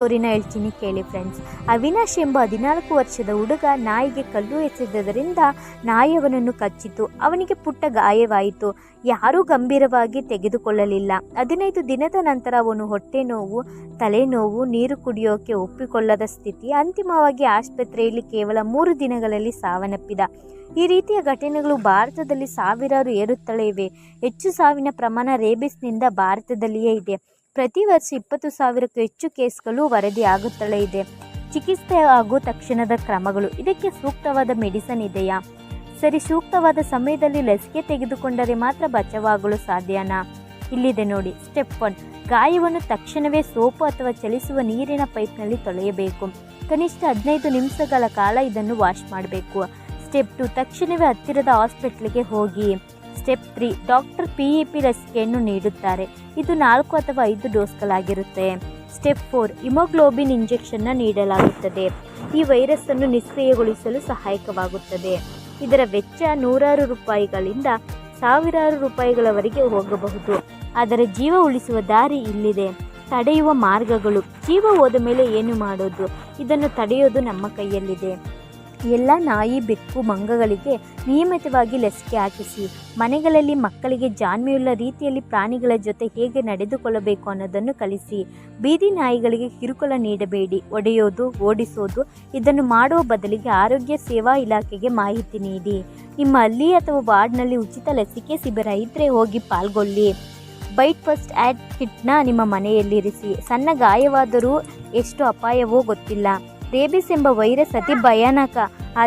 ಸ್ಟೋರಿನ ಹೇಳ್ತೀನಿ ಕೇಳಿ ಫ್ರೆಂಡ್ಸ್. ಅವಿನಾಶ್ ಎಂಬ 14 ವರ್ಷದ ಹುಡುಗ ನಾಯಿಗೆ ಕಲ್ಲು ಎಸೆದರಿಂದ ನಾಯಿ ಅವನನ್ನು ಕಚ್ಚಿತು. ಅವನಿಗೆ ಪುಟ್ಟ ಗಾಯವಾಯಿತು. ಯಾರೂ ಗಂಭೀರವಾಗಿ ತೆಗೆದುಕೊಳ್ಳಲಿಲ್ಲ. 15 ದಿನದ ನಂತರ ಅವನು ಹೊಟ್ಟೆ ನೋವು, ತಲೆನೋವು, ನೀರು ಕುಡಿಯೋಕೆ ಒಪ್ಪಿಕೊಳ್ಳದ ಸ್ಥಿತಿ, ಅಂತಿಮವಾಗಿ ಆಸ್ಪತ್ರೆಯಲ್ಲಿ ಕೇವಲ 3 ದಿನಗಳಲ್ಲಿ ಸಾವನ್ನಪ್ಪಿದ. ಈ ರೀತಿಯ ಘಟನೆಗಳು ಭಾರತದಲ್ಲಿ ಸಾವಿರಾರು ಏರುತ್ತಲೇ ಇವೆ. ಹೆಚ್ಚು ಸಾವಿನ ಪ್ರಮಾಣ ರೇಬಿಸ್ನಿಂದ ಭಾರತದಲ್ಲಿಯೇ ಇದೆ. ಪ್ರತಿ ವರ್ಷ 20,000ಕ್ಕೂ ಹೆಚ್ಚು ಕೇಸ್ಗಳು ವರದಿಯಾಗುತ್ತಲೇ ಇದೆ. ಚಿಕಿತ್ಸೆ ಹಾಗೂ ತಕ್ಷಣದ ಕ್ರಮಗಳು. ಇದಕ್ಕೆ ಸೂಕ್ತವಾದ ಮೆಡಿಸಿನ್ ಇದೆಯಾ? ಸರಿ, ಸೂಕ್ತವಾದ ಸಮಯದಲ್ಲಿ ಲಸಿಕೆ ತೆಗೆದುಕೊಂಡರೆ ಮಾತ್ರ ಬಚಾವಾಗಲು ಸಾಧ್ಯನಾ? ಇಲ್ಲಿದೆ ನೋಡಿ. ಸ್ಟೆಪ್ 1, ಗಾಯವನ್ನು ತಕ್ಷಣವೇ ಸೋಪು ಅಥವಾ ಚಲಿಸುವ ನೀರಿನ ಪೈಪ್ನಲ್ಲಿ ತೊಳೆಯಬೇಕು. ಕನಿಷ್ಠ 15 ನಿಮಿಷಗಳ ಕಾಲ ಇದನ್ನು ವಾಶ್ ಮಾಡಬೇಕು. ಸ್ಟೆಪ್ 2, ತಕ್ಷಣವೇ ಹತ್ತಿರದ ಹಾಸ್ಪಿಟಲ್ಗೆ ಹೋಗಿ. ಸ್ಟೆಪ್ 3, ಡಾಕ್ಟರ್ PEP ಲಸಿಕೆಯನ್ನು ನೀಡುತ್ತಾರೆ. ಇದು 4 ಅಥವಾ 5 ಡೋಸ್ಗಳಾಗಿರುತ್ತೆ. ಸ್ಟೆಪ್ 4, ಹಿಮೋಗ್ಲೋಬಿನ್ ಇಂಜೆಕ್ಷನ್ನ ನೀಡಲಾಗುತ್ತದೆ. ಈ ವೈರಸ್ ಅನ್ನು ನಿಷ್ಕ್ರಿಯಗೊಳಿಸಲು ಸಹಾಯಕವಾಗುತ್ತದೆ. ಇದರ ವೆಚ್ಚ ನೂರಾರು ರೂಪಾಯಿಗಳಿಂದ ಸಾವಿರಾರು ರೂಪಾಯಿಗಳವರೆಗೆ ಹೋಗಬಹುದು. ಆದರೆ ಜೀವ ಉಳಿಸುವ ದಾರಿ ಇಲ್ಲಿದೆ. ತಡೆಯುವ ಮಾರ್ಗಗಳು. ಜೀವ ಹೋದ ಮೇಲೆ ಏನು ಮಾಡೋದು? ಇದನ್ನು ತಡೆಯೋದು ನಮ್ಮ ಕೈಯಲ್ಲಿದೆ. ಎಲ್ಲ ನಾಯಿ, ಬೆಕ್ಕು, ಮಂಗಗಳಿಗೆ ನಿಯಮಿತವಾಗಿ ಲಸಿಕೆ ಹಾಕಿಸಿ. ಮನೆಗಳಲ್ಲಿ ಮಕ್ಕಳಿಗೆ ಜಾಣ್ಮೆಯುಳ್ಳ ರೀತಿಯಲ್ಲಿ ಪ್ರಾಣಿಗಳ ಜೊತೆ ಹೇಗೆ ನಡೆದುಕೊಳ್ಳಬೇಕು ಅನ್ನೋದನ್ನು ಕಲಿಸಿ. ಬೀದಿ ನಾಯಿಗಳಿಗೆ ಕಿರುಕುಳ ನೀಡಬೇಡಿ. ಒಡೆಯೋದು, ಓಡಿಸೋದು ಇದನ್ನು ಮಾಡುವ ಬದಲಿಗೆ ಆರೋಗ್ಯ ಸೇವಾ ಇಲಾಖೆಗೆ ಮಾಹಿತಿ ನೀಡಿ. ನಿಮ್ಮ ಹಳ್ಳಿ ಅಥವಾ ವಾರ್ಡ್ನಲ್ಲಿ ಉಚಿತ ಲಸಿಕೆ ಶಿಬಿರ ಇದ್ದರೆ ಹೋಗಿ ಪಾಲ್ಗೊಳ್ಳಿ. ಬೈಟ್ ಫಸ್ಟ್ ಆ್ಯಡ್ ಕಿಟ್ನ ನಿಮ್ಮ ಮನೆಯಲ್ಲಿರಿಸಿ. ಸಣ್ಣ ಗಾಯವಾದರೂ ಎಷ್ಟು ಅಪಾಯವೋ ಗೊತ್ತಿಲ್ಲ. ರೇಬಿಸ್ ಎಂಬ ವೈರಸ್ ಅತಿ ಭಯಾನಕ.